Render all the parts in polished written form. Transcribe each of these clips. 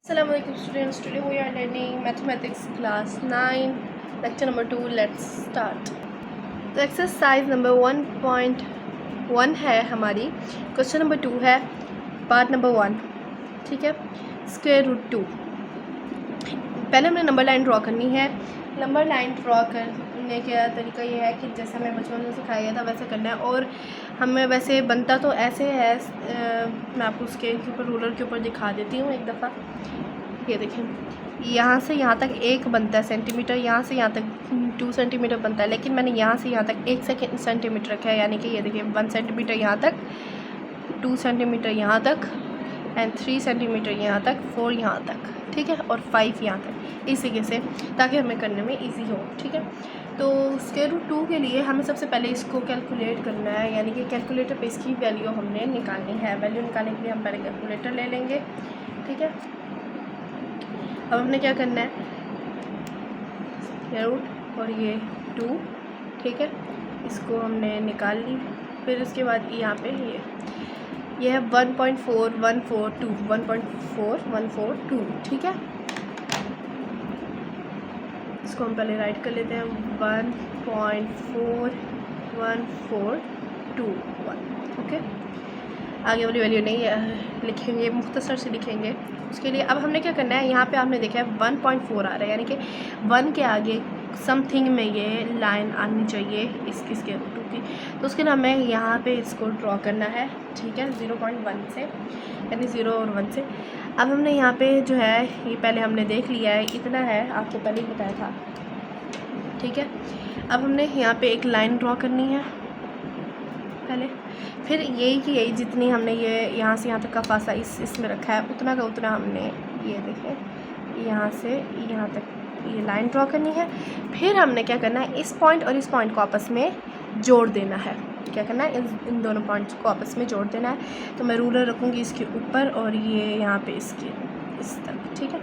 Assalamualaikum students. Today we are learning mathematics class 9 lecture number 2. Let's start. तो exercise number 1.1 है हमारी. Question number 2 है part number 1. ठीक है. Square root 2. पहले हमने नंबर लाइन ड्रॉ करनी है. नंबर लाइन ड्रॉ करने का तरीका ये है कि जैसे हमें बचपन में सिखाया गया था वैसे करना है. और हमें वैसे बनता तो ऐसे है. मैं आपको उसके ऊपर रूलर के ऊपर दिखा देती हूँ एक दफ़ा. ये देखें, यहाँ से यहाँ तक 1 बनता है सेंटीमीटर, यहाँ से यहाँ तक 2 सेंटीमीटर बनता है, लेकिन मैंने यहाँ से यहाँ तक 1 सेंटीमीटर रखा है. यानी कि ये देखिए 1 सेंटीमीटर यहाँ तक, 2 सेंटीमीटर यहाँ तक एंड 3 सेंटीमीटर यहाँ तक, 4 यहाँ तक. ठीक है. और 5 यहाँ तक, इस तरीके से, ताकि हमें करने में इजी हो. ठीक है. तो स्क्वायर रूट 2 के लिए हमें सबसे पहले इसको कैलकुलेट करना है. यानी कि कैलकुलेटर पे इसकी वैल्यू हमने निकालनी है. वैल्यू निकालने के लिए हम पहले कैलकुलेटर ले लेंगे. ठीक है. अब हमने क्या करना है, स्क्वायर रूट और ये 2. ठीक है. इसको हमने निकाल ली. फिर उसके बाद यहाँ पे ये है 1.4142, 1.4142. ठीक है. इसको हम पहले राइट कर लेते हैं. 1.4142. ओके. आगे वाली वैल्यू नहीं लिखेंगे, मुख्तसर से लिखेंगे. उसके लिए अब हमने क्या करना है, यहाँ पे आपने देखा है 1.4 आ रहा है, यानी कि 1 के आगे समथिंग में ये लाइन आनी चाहिए इसके रूट 2 की. तो उसके लिए हमें यहाँ पे इसको ड्रॉ करना है. ठीक है. 0.1 से, यानी 0 और 1 से. अब हमने यहाँ पे जो है ये पहले हमने देख लिया है, इतना है, आपको पहले ही बताया था. ठीक है. अब हमने यहाँ पे एक लाइन ड्रॉ करनी है पहले. फिर यही कि यही जितनी हमने ये यहाँ से यहाँ तक का फासला इसमें रखा है, उतना का उतना हमने ये देखें यहाँ से यहाँ तक ये लाइन ड्रॉ करनी है. फिर हमने क्या करना है, इस पॉइंट और इस पॉइंट को आपस में जोड़ देना है. क्या करना है, इन दोनों पॉइंट्स को आपस में जोड़ देना है. तो मैं रूलर रखूँगी इसके ऊपर और ये यहाँ पे इसके इस तक. ठीक है.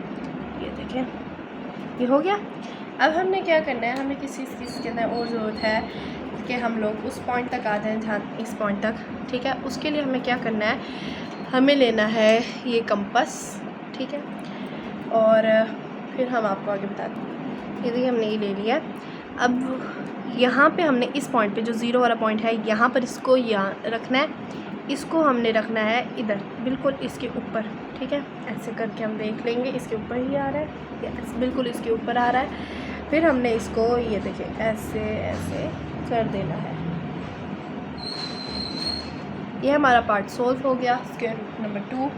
ये देखें, ये हो गया. अब हमने क्या करना है, हमें किसी चीज़ के अंदर और ज़रूरत है कि हम लोग उस पॉइंट तक आ जाएँ जहाँ इस पॉइंट तक. ठीक है. उसके लिए हमें क्या करना है, हमें लेना है ये कंपास. ठीक है. और फिर हम आपको आगे बता दें. ये देखिए हमने ये ले लिया. अब यहाँ पे हमने इस पॉइंट पे जो 0 वाला पॉइंट है, यहाँ पर इसको यहाँ रखना है. इसको हमने रखना है इधर, बिल्कुल इसके ऊपर. ठीक है. ऐसे करके हम देख लेंगे, इसके ऊपर ही आ रहा है, बिल्कुल इसके ऊपर आ रहा है. फिर हमने इसको ये देखिए ऐसे ऐसे कर देना है. ये हमारा पार्ट सोल्व हो गया. Square root number 2,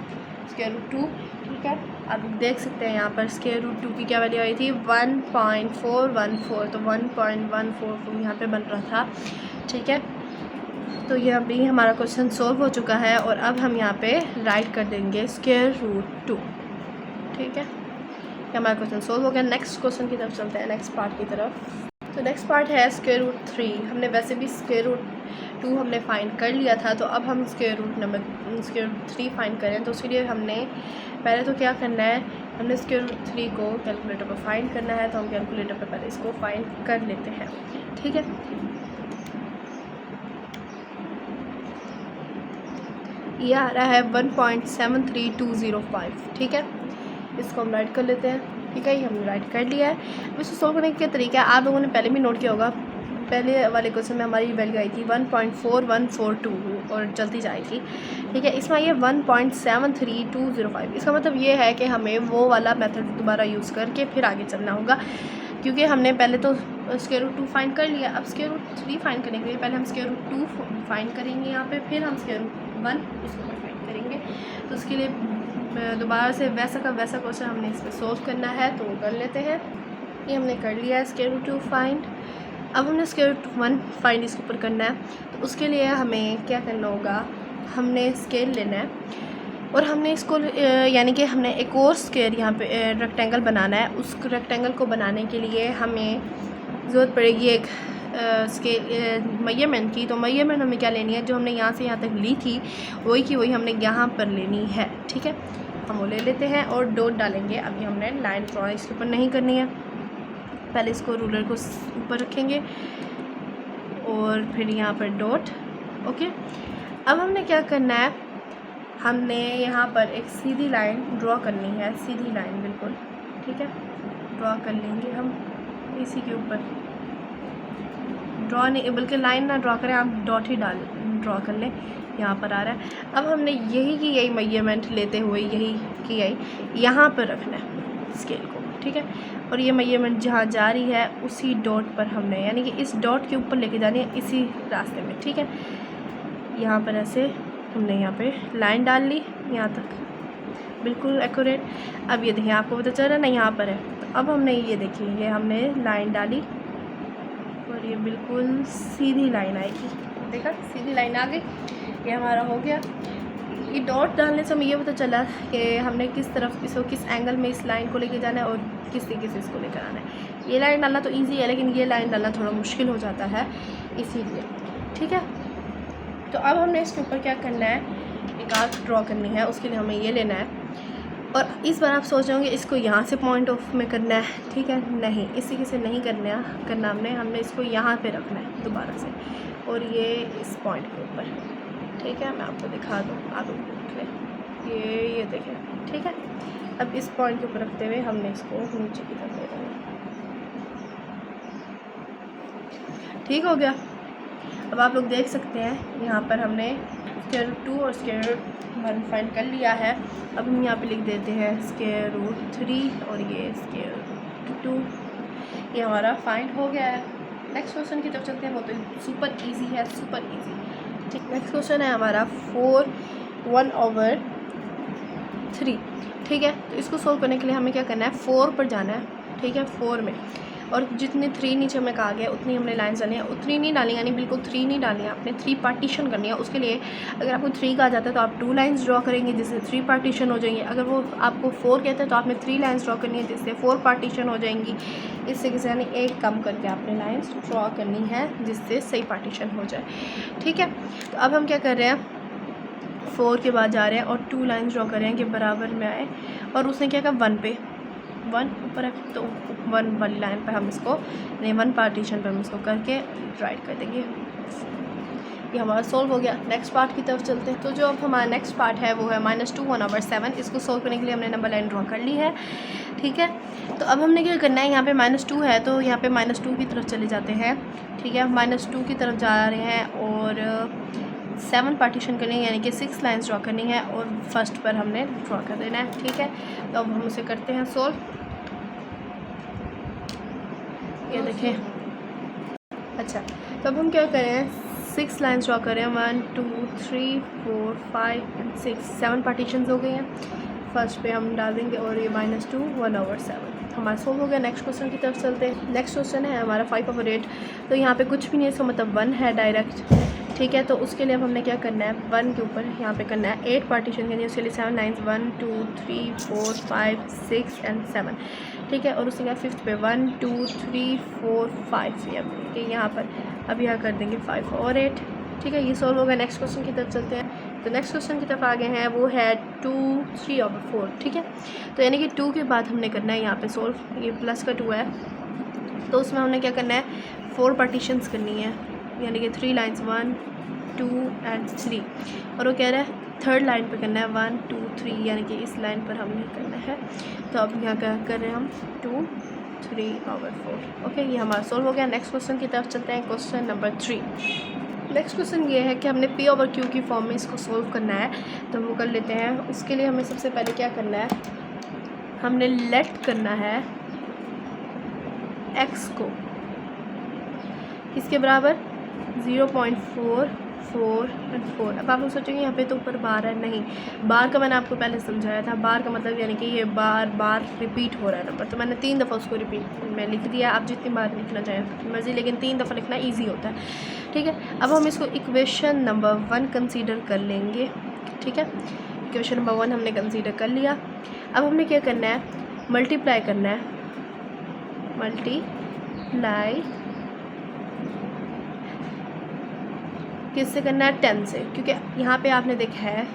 square root 2. ठीक है. आप देख सकते हैं यहाँ पर स्क्वायर रूट 2 की क्या वैल्यू आई थी, 1.414. तो 1.144 यहाँ पे बन रहा था. ठीक है. तो ये अभी हमारा क्वेश्चन सोल्व हो चुका है. और अब हम यहाँ पे राइट कर देंगे स्क्वायर रूट 2. ठीक है. ये हमारा क्वेश्चन सोल्व हो गया. नेक्स्ट क्वेश्चन की तरफ चलते हैं, नेक्स्ट पार्ट की तरफ. तो नेक्स्ट पार्ट है स्क्वायर रूट 3. हमने वैसे भी स्क्वायर रूट 2 हमने फाइंड कर लिया था, तो अब हम स्क्वायर रूट 3 फाइंड करें. तो उसके लिए हमने पहले तो क्या करना है, हमने स्क्वायर रूट 3 को कैलकुलेटर पर फाइंड करना है. तो हम कैलकुलेटर पर पहले इसको फाइंड कर लेते हैं. ठीक है. ये आ रहा है 1.73205. ठीक है. इसको हम राइट कर लेते हैं. ठीक है. ये हमने राइट कर लिया है. अब इसको सोल्व करने का तरीका आप लोगों ने पहले भी नोट किया होगा. पहले वाले क्वेश्चन में हमारी वैल्यू आई थी 1.4142 और चलती जाए थी. ठीक है. इसमें ये 1.73205. इसका मतलब ये है कि हमें वो वाला मेथड दोबारा यूज़ करके फिर आगे चलना होगा, क्योंकि हमने पहले तो स्क्वायर रूट 2 फाइंड कर लिया. अब स्क्वायर रूट 3 फाइंड करने के लिए पहले हम स्क्वायर रूट 2 फाइंड करेंगे यहाँ पे, फिर हम स्क्वायर रूट 1 इसको फाइंड करेंगे. तो उसके लिए दोबारा से वैसा का वैसा क्वेश्चन हमने इस पर सोल्व करना है. तो वो कर लेते हैं. ये हमने कर लिया है स्क्वायर रूट 2 फाइंड. अब हमने स्क्वायर रूट 1 फाइंड इसके ऊपर करना है. तो उसके लिए हमें क्या करना होगा, हमने स्केल लेना है और हमने इसको यानी कि हमने एक और स्क्वायर यहाँ पे रेक्टेंगल बनाना है. उस रेक्टेंगल को बनाने के लिए हमें ज़रूरत पड़ेगी एक स्केल मेजरमेंट की. तो मेजरमेंट हमें क्या लेनी है, जो हमने यहाँ से यहाँ तक ली थी वही की वही हमने यहाँ पर लेनी है. ठीक है. हम वो ले लेते हैं और डॉट डालेंगे. अभी हमने लाइन ड्रॉ इसके ऊपर नहीं करनी है. पहले इसको रूलर को ऊपर रखेंगे और फिर यहाँ पर डॉट. ओके. अब हमने क्या करना है, हमने यहाँ पर एक सीधी लाइन ड्रॉ करनी है, सीधी लाइन बिल्कुल, ठीक है, ड्रॉ कर लेंगे हम इसी के ऊपर। ड्रॉ नहीं बल्कि लाइन ना ड्रॉ करें, आप डॉट ही ड्रॉ कर लें, यहाँ पर आ रहा है। अब हमने यही की यही मेजरमेंट लेते हुए यही की यही यहाँ पर रखना है स्केल को, ठीक है, और ये मेजरमेंट जहाँ जा रही है उसी डॉट पर हमने, यानी कि इस डॉट के ऊपर लेके जानी है, इसी रास्ते में, ठीक है। यहाँ पर ऐसे हमने यहाँ पे लाइन डाल ली यहाँ तक, बिल्कुल एक्यूरेट। अब ये देखिए आपको पता चल रहा है ना यहाँ पर है, तो अब हमने ये देखिए ये हमने लाइन डाली और ये बिल्कुल सीधी लाइन आएगी, देखा सीधी लाइन आ गई, ये हमारा हो गया। ये डॉट डालने से हमें ये पता चला कि हमने किस तरफ इसको किस एंगल में इस लाइन को लेके जाना है और किस तरीके से इसको लेकर आना है। ये लाइन डालना तो इजी है, लेकिन ये लाइन डालना थोड़ा मुश्किल हो जाता है, इसीलिए, ठीक है। तो अब हमने इसके ऊपर क्या करना है, एक आर्क ड्रॉ करनी है, उसके लिए हमें ये लेना है। और इस बार आप सोच रहे होंगे इसको यहाँ से पॉइंट ऑफ में करना है, ठीक है, नहीं, इस तरीके से नहीं करना हमने इसको यहाँ पे रखना है दोबारा से, और ये इस पॉइंट के ऊपर, ठीक है। मैं आपको दिखा दूँ, आप देख लें, ये देखें, ठीक है। अब इस पॉइंट के ऊपर रखते हुए हमने इसको नीचे की तरफ ले जाना, ठीक हो गया। अब आप लोग देख सकते हैं यहाँ पर हमने स्क्वायर रूट 2 और स्क्वायर रूट 1 फाइंड कर लिया है। अब हम यहाँ पे लिख देते हैं स्क्वायर रूट 3 और ये स्क्वायर रूट 2, ये हमारा फाइंड हो गया है। नेक्स्ट क्वेश्चन की तरफ चलते हैं, वो तो सुपर इजी है, सुपर इजी, ठीक। नेक्स्ट क्वेश्चन है हमारा 4 1/3, ठीक है। तो इसको सोल्व करने के लिए हमें क्या करना है, 4 पर जाना है, ठीक है, 4 में, और जितने 3 नीचे हमें कहा गया उतनी हमने लाइन्स डाली हैं, उतनी नहीं डाली, यानी बिल्कुल 3 नहीं डाली है आपने, 3 पार्टीशन करनी है। उसके लिए अगर आपको 3 कहा जाता है तो आप 2 लाइन्स ड्रॉ करेंगे जिससे 3 पार्टीशन हो जाएंगे। अगर वो आपको 4 कहते हैं तो आपने 3 लाइन्स ड्रॉ करनी है जिससे 4 पार्टीशन हो जाएंगी। इससे किसी यानी एक कम करके आपने लाइन्स ड्रॉ करनी है जिससे सही पार्टीशन हो जाए, ठीक है। तो अब हम क्या कर रहे हैं, 4 के बाद जा रहे हैं और 2 लाइन्स ड्रॉ कर रहे हैं कि बराबर में आए, और उसने क्या कहा 1 पे 1 ऊपर है, तो 1 वाली लाइन पर हम इसको नहीं 1 पार्टीशन पर हम इसको करके राइट कर देंगे। ये हमारा सोल्व हो गया। नेक्स्ट पार्ट की तरफ चलते हैं। तो जो अब हमारा नेक्स्ट पार्ट है वो है -2 1/7। इसको सोल्व करने के लिए हमने नंबर लाइन ड्रॉ कर ली है, ठीक है। तो अब हमने क्या करना है, यहाँ पे -2 है तो यहाँ पे -2 की तरफ चले जाते हैं, ठीक है। -2 की तरफ जा रहे हैं और 7 पार्टीशन करनी है, यानी कि 6 लाइन्स ड्रॉ करनी है और फर्स्ट पर हमने ड्रॉ कर देना है, ठीक है। तो अब हम उसे करते हैं सोल्व। ये देखें, अच्छा, तो अब हम क्या करें, 6 लाइन्स ड्रॉ करें, 1 2 3 4 5 एंड 6, 7 पार्टीशंस हो गई हैं। फर्स्ट पे हम डाल देंगे और ये -2 1/7 हमारा सोल्व हो गया। नेक्स्ट क्वेश्चन की तरफ चलते हैं। नेक्स्ट क्वेश्चन है हमारा 5/8। तो यहाँ पे कुछ भी नहीं है, इसका मतलब 1 है डायरेक्ट, ठीक है। तो उसके लिए अब हमने क्या करना है, 1 के ऊपर यहाँ पे करना है 8 पार्टीशन करनी है। उसके लिए 7 लाइन्स 1 2 3 4 5 6 एंड 7, ठीक है। और उसके बाद 5th पे 1 2 3 4 5 यहाँ पर अब यहाँ कर देंगे 5 और 8, ठीक है। ये सोल्व होगा। नेक्स्ट क्वेश्चन की तरफ चलते हैं। तो नेक्स्ट क्वेश्चन की तरफ आगे हैं, वो है 2 3/4, ठीक है। तो यानी कि 2 के बाद हमने करना है यहाँ पे सोल्व, ये प्लस का 2 है तो उसमें हमने क्या करना है, 4 पार्टीशंस करनी है, यानी कि 3 लाइन्स 1 2 एंड 3, और वो कह रहा है थर्ड लाइन पे करना है 1 2 3, यानी कि इस लाइन पर हमने करना है। तो अब यहाँ क्या कर रहे हैं हम 2 3/4, ओके। ये हमारा सोल्व हो गया। नेक्स्ट क्वेश्चन की तरफ चलते हैं, क्वेश्चन नंबर 3। नेक्स्ट क्वेश्चन ये है कि हमने P/Q की फॉर्म में इसको सोल्व करना है, तो वो कर लेते हैं। उसके लिए हमें सबसे पहले क्या करना है, हमने लेट करना है x को इसके बराबर 0.444। अब आप लोग सोचेंगे यहाँ पे तो ऊपर बार है, नहीं, बार का मैंने आपको पहले समझाया था। बार का मतलब यानी कि ये बार बार रिपीट हो रहा है नंबर, तो मैंने 3 दफ़ा उसको रिपीट में लिख दिया। आप जितनी बार लिखना चाहें मर्जी, लेकिन 3 दफ़ा लिखना ईजी होता है, ठीक है। अब हम इसको इक्वेशन नंबर 1 कंसीडर कर लेंगे, ठीक है। इक्वेशन नंबर 1 हमने कंसीडर कर लिया। अब हमने क्या करना है, मल्टीप्लाई करना है, मल्टीप्लाई किससे करना है, 10 से, क्योंकि यहाँ पे आपने देखा है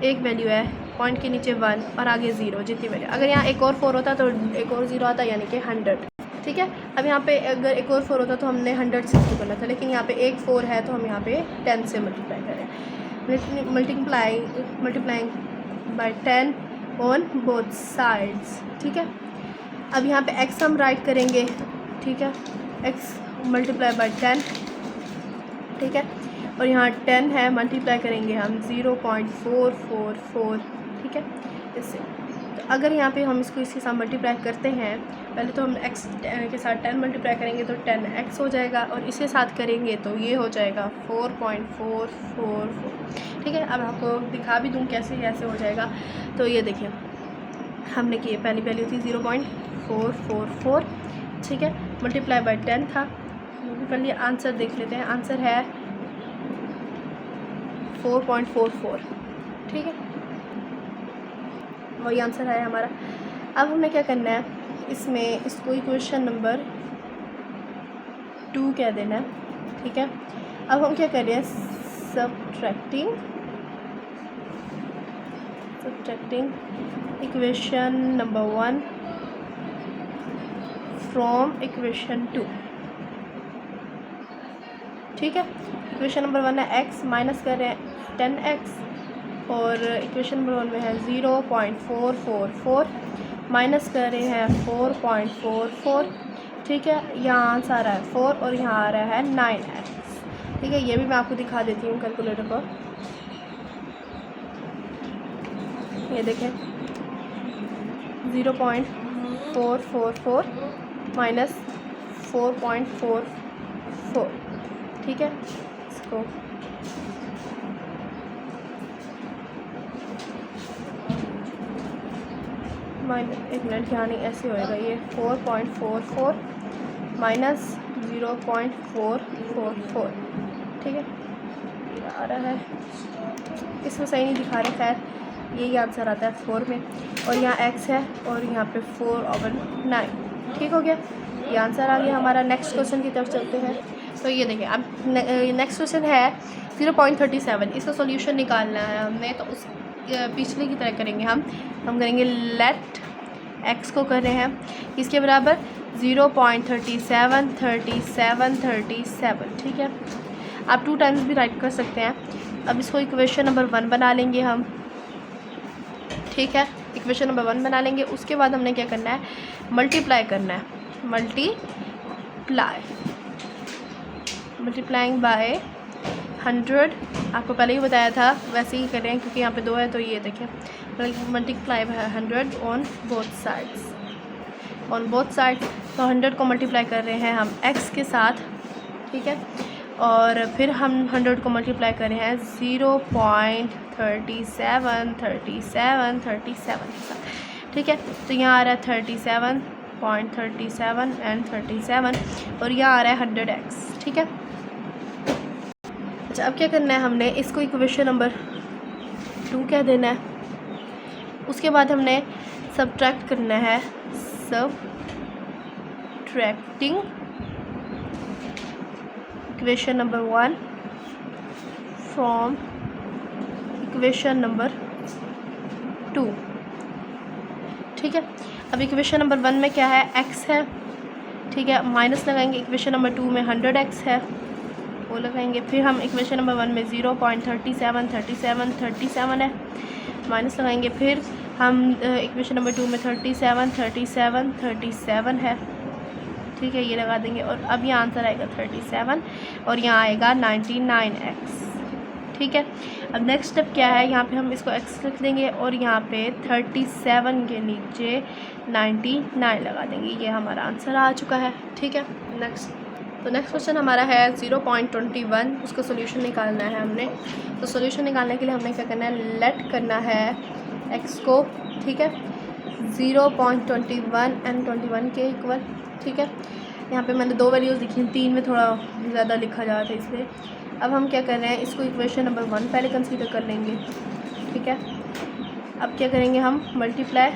एक वैल्यू है, पॉइंट के नीचे 1 और आगे 0, जितनी वैल्यू। अगर यहाँ एक और 4 होता तो एक और 0 आता, यानी कि 100, ठीक है। अब यहाँ पे अगर एक और 4 होता तो हमने 100 से शुरू करना था, लेकिन यहाँ पे एक 4 है तो हम यहाँ पे 10 से मल्टीप्लाई करें। Multiplying by 10 on both sides. ठीक है, अब यहाँ पे x हम राइट करेंगे। ठीक है, x मल्टीप्लाई बाय 10। ठीक है, और यहाँ 10 है, मल्टीप्लाई करेंगे हम 0.444। ठीक है, इससे तो अगर यहाँ पे हम इसको इसके साथ मल्टीप्लाई करते हैं, पहले तो हम x के साथ 10 मल्टीप्लाई करेंगे तो 10x हो जाएगा, और इसके साथ करेंगे तो ये हो जाएगा 4.444। ठीक है, अब आपको दिखा भी दूँ कैसे कैसे हो जाएगा। तो ये देखिए, हमने की पहली वैल्यू थी 0.444। ठीक है, मल्टीप्लाई बाय 10 था। कर लिए, आंसर देख लेते हैं। आंसर है 4.44। ठीक है, वही आंसर है हमारा। अब हमें क्या करना है, इसमें इसको इक्वेशन नंबर 2 कह देना है। ठीक है, अब हम क्या कर रहे हैं, subtracting equation number 1 from equation 2। ठीक है, इक्वेशन नंबर 1 है x, माइनस कर रहे हैं 10x, और इक्वेशन नंबर 1 में है 0.444, माइनस कर रहे हैं 4.44। ठीक है, यहाँ आंसर आ रहा है 4 और यहाँ आ रहा है 9x। ठीक है, ये भी मैं आपको दिखा देती हूँ कैलकुलेटर पर। ये देखें, 0.444 माइनस 4.44। ठीक है, इसको एक मिनट, यहाँ नहीं, ऐसे होएगा ये 4.44 माइनस 0.444। ठीक है, ये आ रहा है, इसमें सही नहीं दिखा रहा, खैर यही आंसर आता है 4 में, और यहाँ x है और यहाँ पे 4/9। ठीक हो गया, ये आंसर आ गया हमारा। नेक्स्ट क्वेश्चन की तरफ चलते हैं। तो ये देखिए, अब नेक्स्ट क्वेश्चन है 0.37। इसका सॉल्यूशन निकालना है हमने, तो उस पिछले की तरह करेंगे हम करेंगे लेट x को कर रहे हैं इसके बराबर 0.37। ठीक है, आप 2 टाइम्स भी राइट कर सकते हैं। अब इसको इक्वेशन नंबर 1 बना लेंगे हम। ठीक है, इक्वेशन नंबर 1 बना लेंगे। उसके बाद हमने क्या करना है, मल्टीप्लाई करना है। Multiplying by 100। आपको पहले ही बताया था, वैसे ही कर रहे हैं क्योंकि यहाँ पे 2 है। तो ये देखिए, multiply by 100 on both sides. तो 100 को मल्टीप्लाई कर रहे हैं हम x के साथ। ठीक है, और फिर हम 100 को मल्टीप्लाई कर रहे हैं 0.37 के साथ। ठीक है, तो यहाँ आ रहा है 37.37 एंड 37, और यहाँ आ रहा है 100x। ठीक है, अच्छा, अब क्या करना है, हमने इसको इक्वेशन नंबर 2 कह देना है। उसके बाद हमने सब्ट्रैक्ट करना है, subtracting equation number 1 from equation number 2। ठीक है, अब इक्वेशन नंबर 1 में क्या है, x है। ठीक है, माइनस लगाएंगे, इक्वेशन नंबर 2 में 100x है, वो लगाएंगे। फिर हम इक्वेशन नंबर 1 में 0.37 है, माइनस लगाएंगे। फिर हम इक्वेशन नंबर 2 में 37 है। ठीक है, ये लगा देंगे, और अब यहाँ आंसर आएगा 37, और यहाँ आएगा 99x। ठीक है, अब नेक्स्ट स्टेप क्या है, यहाँ पे हम इसको x लिख देंगे, और यहाँ पे 37 के नीचे 99 लगा देंगे। ये हमारा आंसर आ चुका है। ठीक है, नेक्स्ट क्वेश्चन हमारा है 0.21। उसका सोल्यूशन निकालना है हमने। तो सोल्यूशन निकालने के लिए हमने क्या करना है, लेट करना है x को। ठीक है, 0.21 एंड 21 के इक्वल। ठीक है, यहाँ पे मैंने 2 वैल्यूज़ लिखी, 3 में थोड़ा ज़्यादा लिखा जा रहा था इसलिए। अब हम क्या कर रहे हैं, इसको इक्वेशन नंबर 1 पहले कंसीडर कर लेंगे। ठीक है, अब क्या करेंगे हम, मल्टीप्लाइंग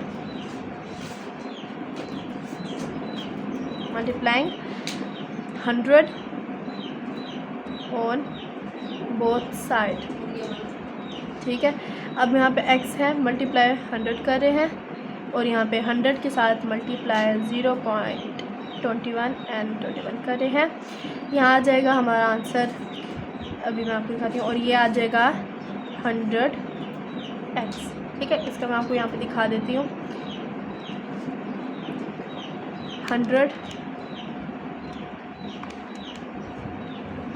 100 ऑन बोथ साइड। ठीक है, अब यहाँ पे x है, मल्टीप्लाई 100 कर रहे हैं, और यहाँ पे 100 के साथ मल्टीप्लाई 0.21 एंड 21 कर रहे हैं। यहाँ आ जाएगा हमारा आंसर, अभी मैं आपको दिखाती हूँ, और ये आ जाएगा 100x। ठीक है, इसका मैं आपको यहाँ पे दिखा देती हूँ। 100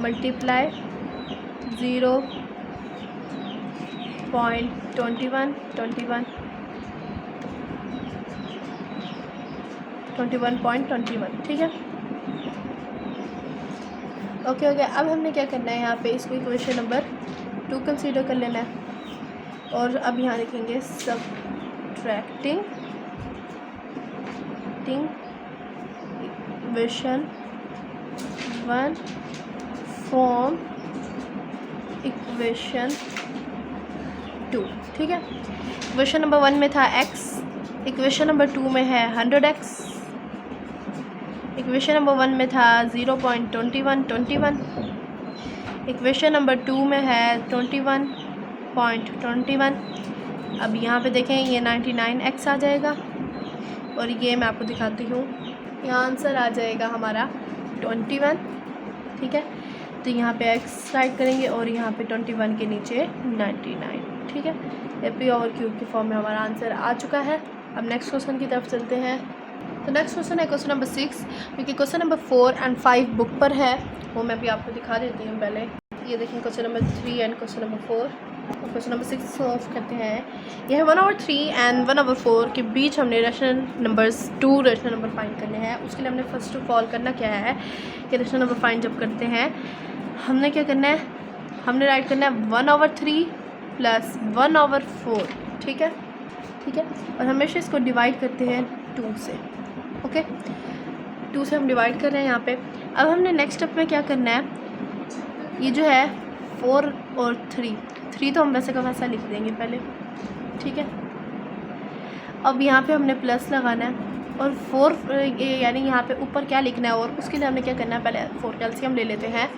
मल्टीप्लाई 21.21, ठीक है। ओके, अब हमने क्या करना है, यहाँ पे इसको इक्वेशन नंबर 2 कंसीडर कर लेना है। और अब यहाँ लिखेंगे सबट्रैक्टिंग इक्वेशन 1 फ्रॉम इक्वेशन 2। ठीक है, इक्वेशन नंबर 1 में था x, इक्वेशन नंबर 2 में है 100x, इक्वेशन नंबर 1 में था 0.21, इक्वेशन नंबर 2 में है 21.21। अब यहाँ पे देखें ये 99x आ जाएगा, और ये मैं आपको दिखाती हूँ, यहाँ आंसर आ जाएगा हमारा 21। ठीक है, तो यहाँ पे x राइट करेंगे और यहाँ पे 21 के नीचे 99। ठीक है, ए पी ओवर क्यूब की फॉर्म में हमारा आंसर आ चुका है। अब नेक्स्ट क्वेश्चन की तरफ चलते हैं। तो नेक्स्ट क्वेश्चन है क्वेश्चन नंबर 6, क्योंकि क्वेश्चन नंबर 4 और 5 बुक पर है, वो मैं भी आपको दिखा देती हूँ। पहले ये देखें question number 3 and question number 4 और क्वेश्चन नंबर 6 सॉल्व करते हैं। यह है 1/3 एंड 1/4 के बीच हमने rational numbers 2 rational number find करने हैं। उसके लिए हमने फर्स्ट ऑफ ऑल करना क्या है कि रेशनल नंबर फाइंड जब करते हैं हमने क्या करना है, हमने राइट करना है 1/3 प्लस 1/4। ठीक है, और हमेशा इसको डिवाइड करते हैं 2 से। ओके, 2 से हम डिवाइड कर रहे हैं यहाँ पे। अब हमने नेक्स्ट स्टेप में क्या करना है, ये जो है 4 और 3 तो हम वैसे का वैसा लिख देंगे पहले। ठीक है, अब यहाँ पे हमने प्लस लगाना है और 4 यानी यहाँ पे ऊपर क्या लिखना है, और उसके लिए हमने क्या करना है, पहले 4 का एलसीएम ले लेते हैं।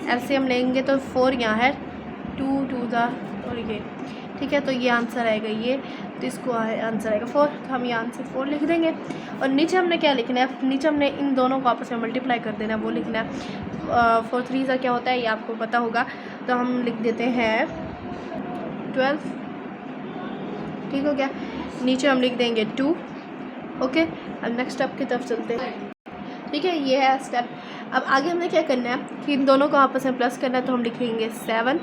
एलसीएम लेंगे तो 4 यहाँ है, 2 2 और ये। ठीक है, तो ये आंसर आएगा ये, तो इसको आंसर आएगा 4, तो हम ये आंसर 4 लिख देंगे। और नीचे हमने क्या लिखना है, नीचे हमने इन दोनों को आपस में मल्टीप्लाई कर देना है, वो लिखना है। 4 3 का क्या होता है ये आपको पता होगा, तो हम लिख देते हैं 12। ठीक हो गया, नीचे हम लिख देंगे 2। ओके, अब नेक्स्ट स्टेप की तरफ चलते हैं। ठीक है, ये है स्टेप। अब आगे हमने क्या करना है कि इन दोनों को आपस में प्लस करना है, तो हम लिखेंगे 7।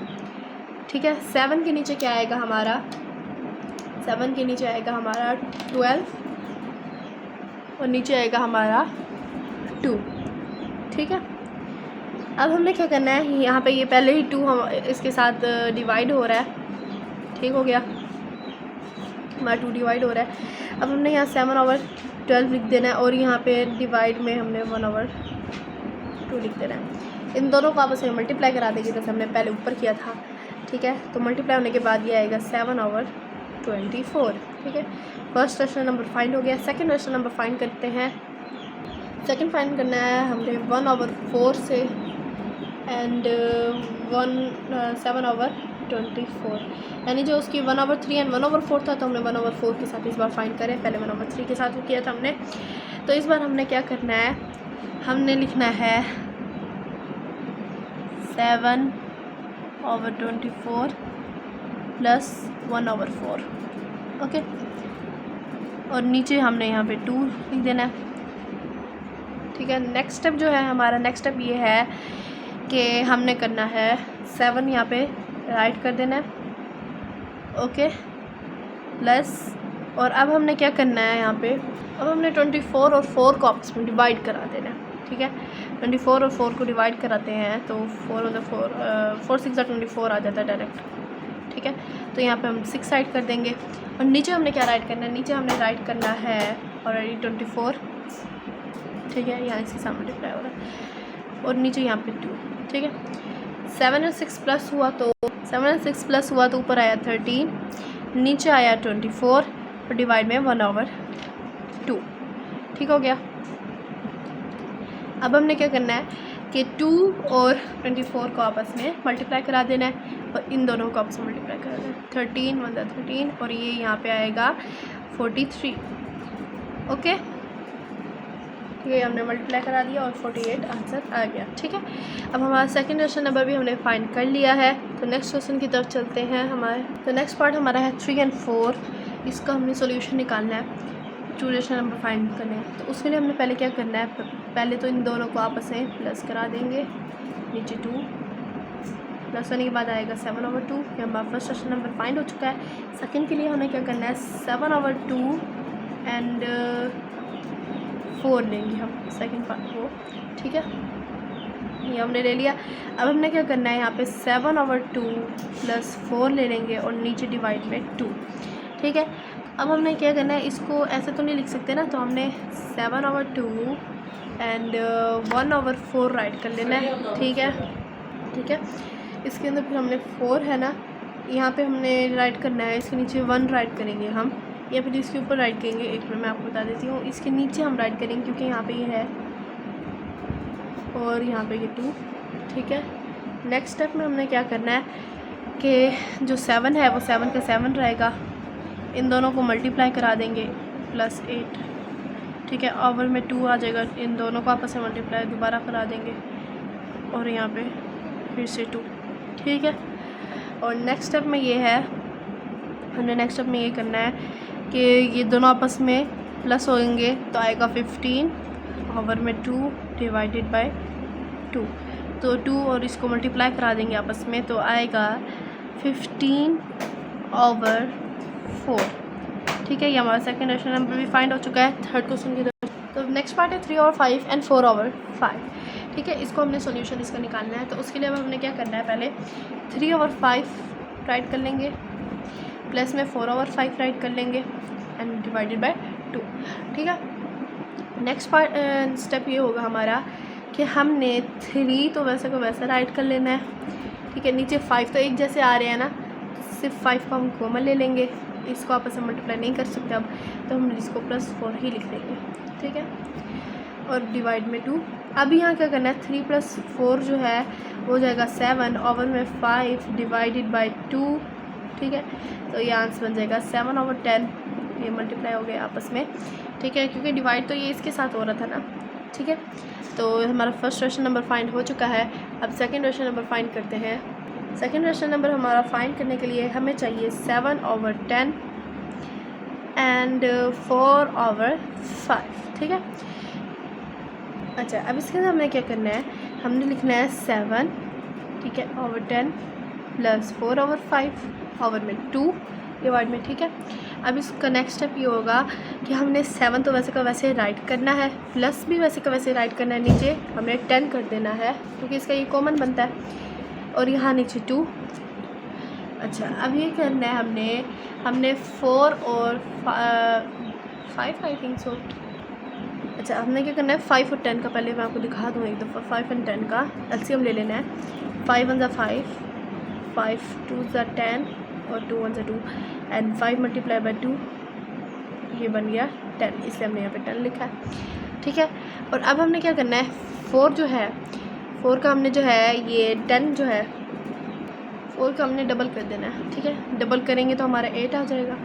ठीक है, 7 के नीचे क्या आएगा हमारा, 7 के नीचे आएगा हमारा 12 और नीचे आएगा हमारा 2। ठीक है, अब हमने क्या करना है, यहाँ पे ये पहले ही 2 हम इसके साथ डिवाइड हो रहा है। ठीक हो गया, हमारा 2 डिवाइड हो रहा है। अब हमने यहाँ 7/12 लिख देना है, और यहाँ पे डिवाइड में हमने 1/2 लिख देना है। इन दोनों को आपस में मल्टीप्लाई करा देंगे जैसे हमने पहले ऊपर किया था। ठीक है, तो मल्टीप्लाई होने के बाद ये आएगा 7/24। ठीक है, फर्स्ट रेशनल नंबर फाइंड हो गया। सेकंड रेशनल नंबर फाइंड करते हैं। सेकंड फाइंड करना है हमने 1/4 से एंड 7/24, यानी जो उसकी 1/3 एंड 1/4 था, तो हमने 1/4 के साथ इस बार फाइंड करें। पहले 1/3 के साथ वो किया था हमने, तो इस बार हमने क्या करना है, हमने लिखना है 7/24 प्लस 1/4। ओके, और नीचे हमने यहाँ पे 2 लिख देना है। ठीक है, नेक्स्ट स्टेप जो है हमारा, नेक्स्ट स्टेप ये है कि हमने करना है 7 यहाँ पे राइट कर देना है। ओके, प्लस, और अब हमने क्या करना है यहाँ पे, अब हमने 24 और 4 को आपस में डिवाइड करा देना है। ठीक है, 24 और 4 को डिवाइड कराते हैं तो 4 6 24 आ जाता है डायरेक्ट। ठीक है, तो यहाँ पे हम 6 राइट कर देंगे, और नीचे हमने क्या राइट करना है, नीचे हमने राइट करना है ऑलरेडी 24। ठीक है, यहाँ इसके साथ मल्टीप्लाई हो रहा है, और नीचे यहाँ पे 2। ठीक है, 7 और 6 प्लस हुआ तो ऊपर आया 13, नीचे आया 24 और डिवाइड में 1/2। ठीक हो गया, अब हमने क्या करना है कि 2 और 24 को आपस में मल्टीप्लाई करा देना है, और इन दोनों को आपस में मल्टीप्लाई करा देना है। 13 1 13, और ये यहाँ पे आएगा 43। ओके, ठीक है, हमने मल्टीप्लाई करा दिया और 48 आंसर आ गया। ठीक है, अब हमारा सेकंड रेशनल नंबर भी हमने फाइंड कर लिया है। तो नेक्स्ट क्वेश्चन की तरफ चलते हैं हमारे। तो नेक्स्ट पार्ट हमारा है 3 और 4। इसका हमने सॉल्यूशन निकालना है, 2 रेशनल नंबर फाइंड करने हैं। तो उसके लिए हमने पहले क्या करना है, पहले तो इन दोनों को आपस में प्लस करा देंगे। नीचे 2 प्लस होने के बाद आएगा 7/2। ये हमारा फर्स्ट रेशनल नंबर फाइंड हो चुका है। सेकंड के लिए हमें क्या करना है, 7/2 एंड 4 लेंगे हम सेकंड पार्ट को। ठीक है, ये हमने ले लिया। अब हमने क्या करना है, यहाँ पे 7/2 + 4 ले लेंगे और नीचे डिवाइड में 2। ठीक है, अब हमने क्या करना है, इसको ऐसे तो नहीं लिख सकते ना, तो हमने 7/2 एंड 1/4 राइट कर लेना है। ठीक है, ठीक है, इसके अंदर फिर हमने 4 है ना, यहाँ पे हमने राइट करना है, इसके नीचे 1 राइट करेंगे हम, या फिर इसके ऊपर राइट करेंगे। एक मिनट मैं आपको बता देती हूँ, इसके नीचे हम राइट करेंगे क्योंकि यहाँ पे ये है और यहाँ पे ये 2। ठीक है, नेक्स्ट स्टेप में हमने क्या करना है कि जो 7 है वो 7 का 7 रहेगा, इन दोनों को मल्टीप्लाई करा देंगे +8। ठीक है, ओवर में 2 आ जाएगा, इन दोनों को आपस में मल्टीप्लाई दोबारा करा देंगे और यहाँ पे फिर से 2। ठीक है, और नेक्स्ट स्टेप में ये है, हमने नेक्स्ट स्टेप में ये करना है कि ये दोनों आपस में प्लस होंगे तो आएगा 15 ओवर में 2 डिवाइडेड बाय 2। तो 2 और इसको मल्टीप्लाई करा देंगे आपस में तो आएगा 15/4। ठीक है, ये हमारा सेकंड रेशनल नंबर भी फाइंड हो चुका है। थर्ड क्वेश्चन की तो नेक्स्ट पार्ट है 3/5 एंड 4/5। ठीक है, इसको हमने सॉल्यूशन इसका निकालना है। तो उसके लिए अब हमने क्या करना है, पहले 3/5 राइट कर लेंगे, प्लस में 4/5 राइट कर लेंगे एंड डिवाइडेड बाय 2। ठीक है, नेक्स्ट पार्ट स्टेप ये होगा हमारा कि हमने 3 तो वैसे को वैसे राइट कर लेना है। ठीक है, नीचे 5 तो एक जैसे आ रहे हैं ना, तो सिर्फ 5 को हम कॉमन ले लेंगे, इसको आपस में मल्टीप्लाई नहीं कर सकते अब, तो हम इसको +4 ही लिख देंगे। ठीक है, और डिवाइड में 2। अब यहाँ क्या करना है, 3 + 4 जो है वो हो जाएगा 7 ओवर में 5 डिवाइडेड बाय 2। ठीक है, तो ये आंसर बन जाएगा 7/10। ये मल्टीप्लाई हो गया आपस में। ठीक है, क्योंकि डिवाइड तो ये इसके साथ हो रहा था ना। ठीक है, तो हमारा फर्स्ट रेशनल नंबर फाइंड हो चुका है। अब सेकंड रेशनल नंबर फाइंड करते हैं। सेकंड रेशनल नंबर हमारा फाइंड करने के लिए हमें चाहिए 7/10 एंड 4/5। ठीक है, अच्छा, अब इसके अंदर हमें क्या करना है, हमने लिखना है 7, ठीक है, ओवर 10 + 4/5 ओवर में 2 डिवाइड में। ठीक है, अब इसका नेक्स्ट स्टेप ये होगा कि हमने 7 तो वैसे का वैसे राइट करना है, प्लस भी वैसे का वैसे राइट करना है, नीचे हमने 10 कर देना है क्योंकि इसका ये कॉमन बनता है, और यहाँ नीचे 2। अच्छा, अब ये करना है हमने 4 और 5 आई थिंक सो। अच्छा, हमने क्या करना है 5 और 10 का, पहले मैं आपको दिखा दूँ एक दफ़ा। 5 और 10 का एलसीएम ले लेना है। 5 1 = 5, 5 2 = 10 और 2 1 = 2 एंड 5 × 2 ये बन गया 10, इसलिए हमने यहाँ पे 10 लिखा है। ठीक है, और अब हमने क्या करना है, 4 जो है, 4 का हमने जो है ये 10 जो है 4 का हमने डबल कर देना है। ठीक है, डबल करेंगे तो हमारा 8 आ जाएगा।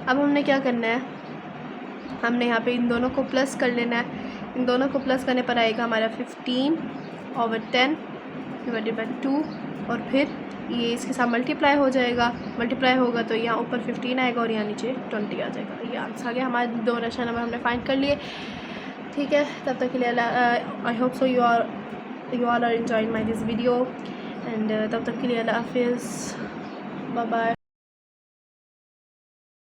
अब हमने क्या करना है, हमने यहाँ पे इन दोनों को प्लस कर लेना है। इन दोनों को प्लस करने पर आएगा हमारा 15/10 डिवाइडेड बाय 2 और फिर ये इसके साथ मल्टीप्लाई हो जाएगा। मल्टीप्लाई होगा तो यहाँ ऊपर 15 आएगा और यहाँ नीचे 20 आ जाएगा। ये आंसर आ गया। हमारे 2 रेशनल नंबर हमने फाइंड कर लिए। ठीक है, तब तक के लिए I hope so you all are enjoying my this video and तब तक के लिए अल्लाह हाफिज़, बाय बाय।